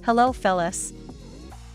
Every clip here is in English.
Hello fellas.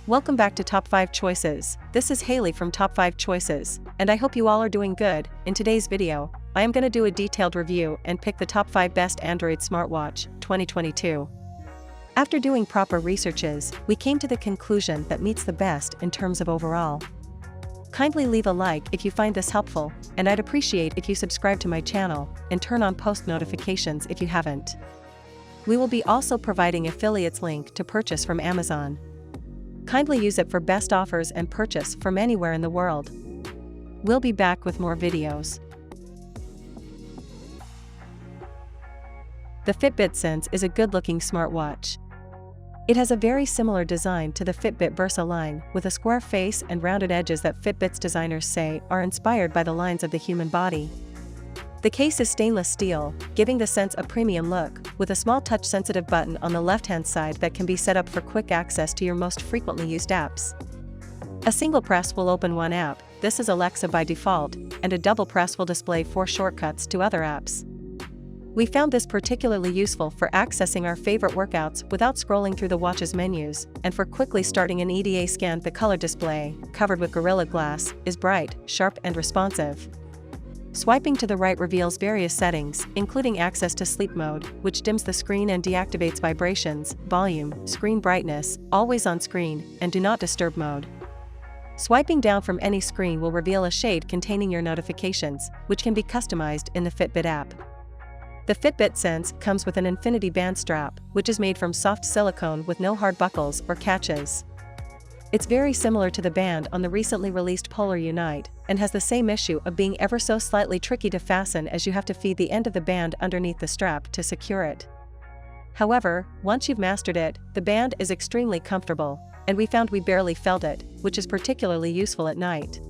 Welcome back to Top 5 Choices. This is Haley from Top 5 Choices, and I hope you all are doing good. In today's video, I am going to do a detailed review and pick the top 5 best Android smartwatch, 2022. After doing proper researches, we came to the conclusion that meets the best in terms of overall. Kindly leave a like if you find this helpful, and I'd appreciate if you subscribe to my channel and turn on post notifications if you haven't. We will be also providing affiliates link to purchase from Amazon. Kindly use it for best offers and purchase from anywhere in the world. We'll be back with more videos. The FITBIT Sense is a good-looking smartwatch. It has a very similar design to the FITBIT Versa line, with a square face and rounded edges that Fitbit's designers say are inspired by the lines of the human body. The case is stainless steel, giving the Sense a premium look, with a small touch-sensitive button on the left-hand side that can be set up for quick access to your most frequently used apps. A single press will open one app, this is Alexa by default, and a double press will display 4 shortcuts to other apps. We found this particularly useful for accessing our favorite workouts without scrolling through the watch's menus, and for quickly starting an EDA scan. The color display, covered with Gorilla Glass, is bright, sharp and responsive. Swiping to the right reveals various settings, including access to sleep mode, which dims the screen and deactivates vibrations, volume, screen brightness, always on screen, and do not disturb mode. Swiping down from any screen will reveal a shade containing your notifications, which can be customized in the Fitbit app. The FITBIT Sense comes with an infinity band strap, which is made from soft silicone with no hard buckles or catches. It's very similar to the band on the recently released Polar Unite, and has the same issue of being ever so slightly tricky to fasten, as you have to feed the end of the band underneath the strap to secure it. However, once you've mastered it, the band is extremely comfortable, and we found we barely felt it, which is particularly useful at night.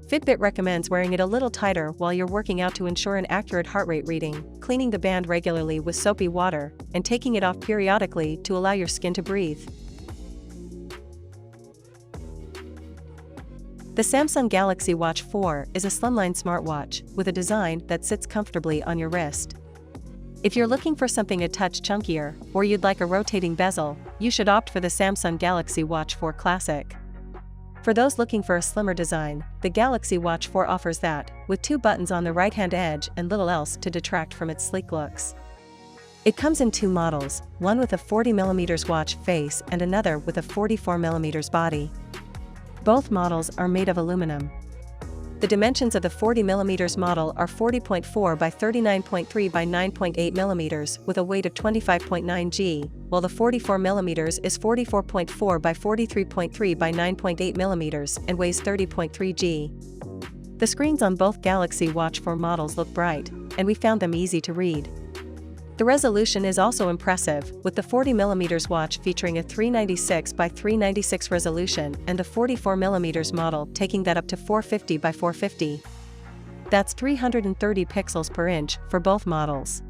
Fitbit recommends wearing it a little tighter while you're working out to ensure an accurate heart rate reading, cleaning the band regularly with soapy water, and taking it off periodically to allow your skin to breathe. The Samsung Galaxy Watch 4 is a slimline smartwatch with a design that sits comfortably on your wrist. If you're looking for something a touch chunkier, or you'd like a rotating bezel, you should opt for the Samsung Galaxy Watch 4 Classic. For those looking for a slimmer design, the Galaxy Watch 4 offers that, with 2 buttons on the right-hand edge and little else to detract from its sleek looks. It comes in 2 models, one with a 40mm watch face and another with a 44mm body. Both models are made of aluminum. The dimensions of the 40mm model are 40.4 by 39.3 by 9.8 mm with a weight of 25.9 g, while the 44mm is 44.4 by 43.3 by 9.8 mm and weighs 30.3 g. The screens on both Galaxy Watch 4 models look bright, and we found them easy to read. The resolution is also impressive, with the 40mm watch featuring a 396 by 396 resolution and the 44mm model taking that up to 450 by 450. That's 330 pixels per inch for both models.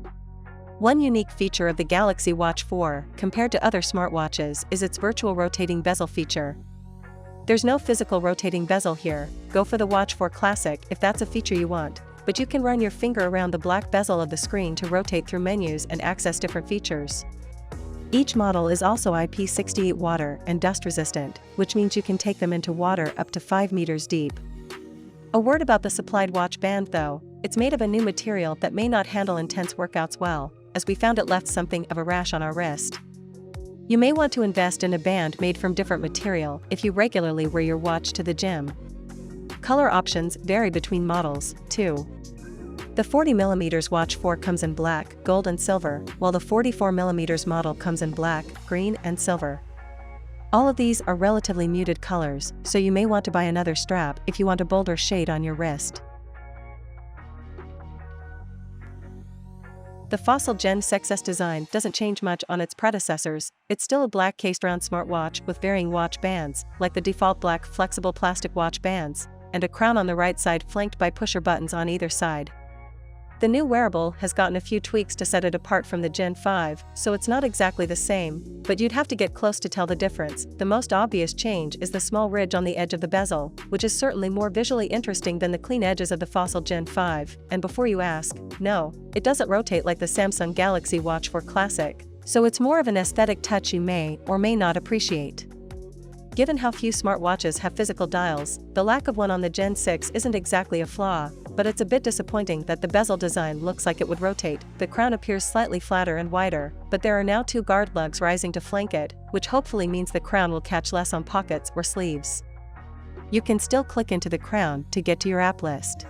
One unique feature of the Galaxy Watch 4, compared to other smartwatches, is its virtual rotating bezel feature. There's no physical rotating bezel here, go for the Watch 4 Classic if that's a feature you want. But you can run your finger around the black bezel of the screen to rotate through menus and access different features. Each model is also IP68 water and dust resistant, which means you can take them into water up to 5 meters deep. A word about the supplied watch band though, it's made of a new material that may not handle intense workouts well, as we found it left something of a rash on our wrist. You may want to invest in a band made from different material if you regularly wear your watch to the gym. Color options vary between models, too. The 40mm Watch 4 comes in black, gold and silver, while the 44mm model comes in black, green and silver. All of these are relatively muted colors, so you may want to buy another strap if you want a bolder shade on your wrist. The Fossil Gen 6S design doesn't change much on its predecessors. It's still a black cased round smartwatch with varying watch bands, like the default black flexible plastic watch bands, and a crown on the right side flanked by pusher buttons on either side. The new wearable has gotten a few tweaks to set it apart from the Gen 5, so it's not exactly the same, but you'd have to get close to tell the difference. The most obvious change is the small ridge on the edge of the bezel, which is certainly more visually interesting than the clean edges of the Fossil Gen 5, and before you ask, no, it doesn't rotate like the Samsung Galaxy Watch 4 Classic, So it's more of an aesthetic touch you may or may not appreciate. Given how few smartwatches have physical dials, the lack of one on the Gen 6 isn't exactly a flaw, but it's a bit disappointing that the bezel design looks like it would rotate. The crown appears slightly flatter and wider, but there are now 2 guard lugs rising to flank it, which hopefully means the crown will catch less on pockets or sleeves. You can still click into the crown to get to your app list.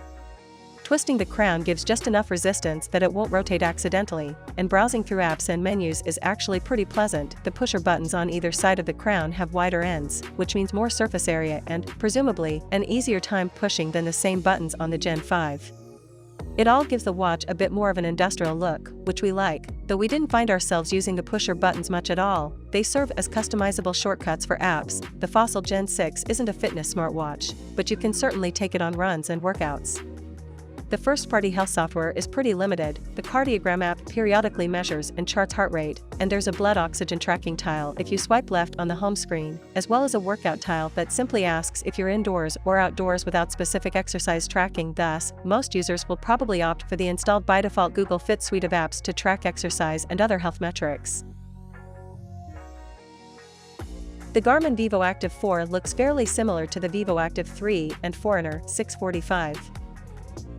Twisting the crown gives just enough resistance that it won't rotate accidentally, and browsing through apps and menus is actually pretty pleasant. The pusher buttons on either side of the crown have wider ends, which means more surface area and, presumably, an easier time pushing than the same buttons on the Gen 5. It all gives the watch a bit more of an industrial look, which we like, though we didn't find ourselves using the pusher buttons much at all. They serve as customizable shortcuts for apps. The Fossil Gen 6 isn't a fitness smartwatch, but you can certainly take it on runs and workouts. The first-party health software is pretty limited. The cardiogram app periodically measures and charts heart rate, and there's a blood oxygen tracking tile if you swipe left on the home screen, as well as a workout tile that simply asks if you're indoors or outdoors without specific exercise tracking. Thus, most users will probably opt for the installed by default Google Fit suite of apps to track exercise and other health metrics. The Garmin vivoactive 4 looks fairly similar to the vivoactive 3 and Forerunner 645.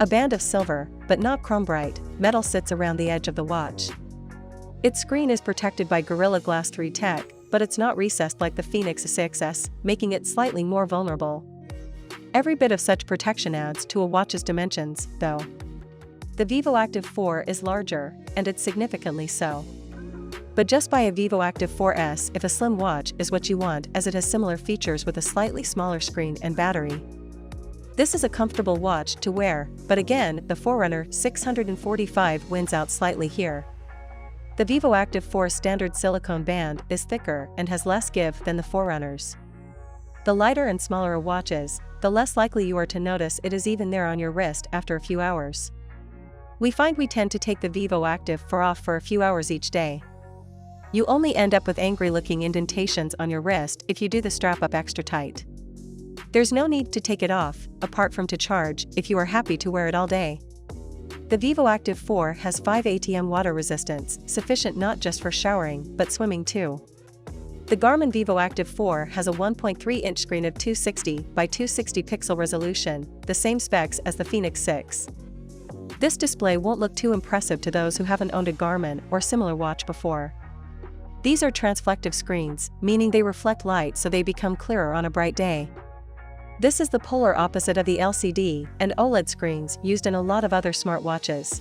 A band of silver, but not chrome bright, metal sits around the edge of the watch. Its screen is protected by Gorilla Glass 3 tech, but it's not recessed like the Fenix 6S, making it slightly more vulnerable. Every bit of such protection adds to a watch's dimensions, though. The vivoactive 4 is larger, and it's significantly so. But just buy a vivoactive 4S if a slim watch is what you want, as it has similar features with a slightly smaller screen and battery. This is a comfortable watch to wear, but again, the Forerunner 645 wins out slightly here. The vivoactive 4's standard silicone band is thicker and has less give than the Forerunner's. The lighter and smaller a watch is, the less likely you are to notice it is even there on your wrist after a few hours. We find we tend to take the vivoactive 4 off for a few hours each day. You only end up with angry-looking indentations on your wrist if you do the strap up extra tight. There's no need to take it off, apart from to charge, if you are happy to wear it all day. The vivoactive 4 has 5 ATM water resistance, sufficient not just for showering, but swimming too. The Garmin vivoactive 4 has a 1.3-inch screen of 260 by 260 pixel resolution, the same specs as the Fenix 6. This display won't look too impressive to those who haven't owned a Garmin or similar watch before. These are transflective screens, meaning they reflect light so they become clearer on a bright day. This is the polar opposite of the LCD and OLED screens used in a lot of other smartwatches.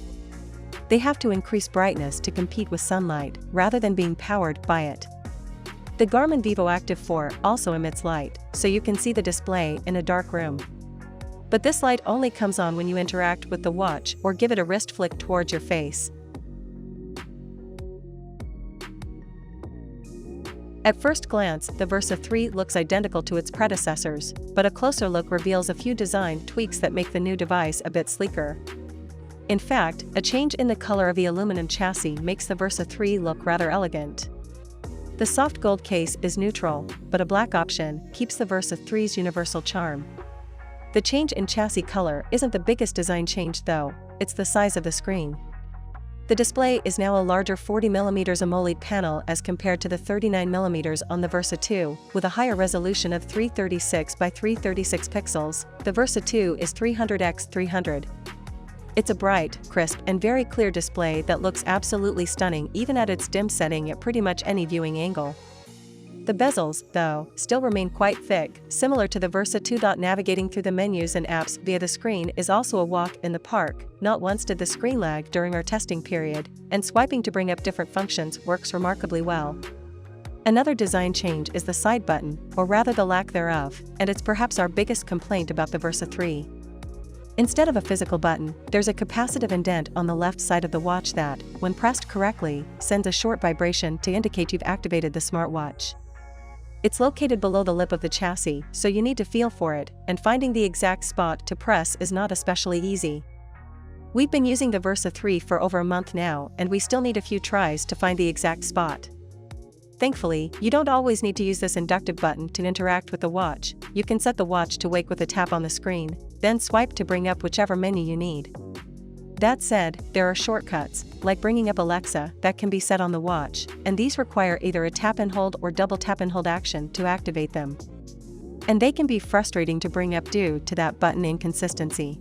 They have to increase brightness to compete with sunlight, rather than being powered by it. The Garmin vivoactive 4 also emits light, so you can see the display in a dark room. But this light only comes on when you interact with the watch or give it a wrist flick towards your face. At first glance, the Versa 3 looks identical to its predecessors, but a closer look reveals a few design tweaks that make the new device a bit sleeker. In fact, a change in the color of the aluminum chassis makes the Versa 3 look rather elegant. The soft gold case is neutral, but a black option keeps the Versa 3's universal charm. The change in chassis color isn't the biggest design change though, it's the size of the screen. The display is now a larger 40mm AMOLED panel as compared to the 39mm on the Versa 2, with a higher resolution of 336 by 336 pixels. The Versa 2 is 300x300. It's a bright, crisp, and very clear display that looks absolutely stunning even at its dim setting at pretty much any viewing angle. The bezels, though, still remain quite thick, similar to the Versa 2. Navigating through the menus and apps via the screen is also a walk in the park. Not once did the screen lag during our testing period, and swiping to bring up different functions works remarkably well. Another design change is the side button, or rather the lack thereof, and it's perhaps our biggest complaint about the Versa 3. Instead of a physical button, there's a capacitive indent on the left side of the watch that, when pressed correctly, sends a short vibration to indicate you've activated the smartwatch. It's located below the lip of the chassis, so you need to feel for it, and finding the exact spot to press is not especially easy. We've been using the Versa 3 for over a month now, and we still need a few tries to find the exact spot. Thankfully, you don't always need to use this inductive button to interact with the watch. You can set the watch to wake with a tap on the screen, then swipe to bring up whichever menu you need. That said, there are shortcuts, like bringing up Alexa, that can be set on the watch, and these require either a tap and hold or double tap and hold action to activate them. And they can be frustrating to bring up due to that button inconsistency.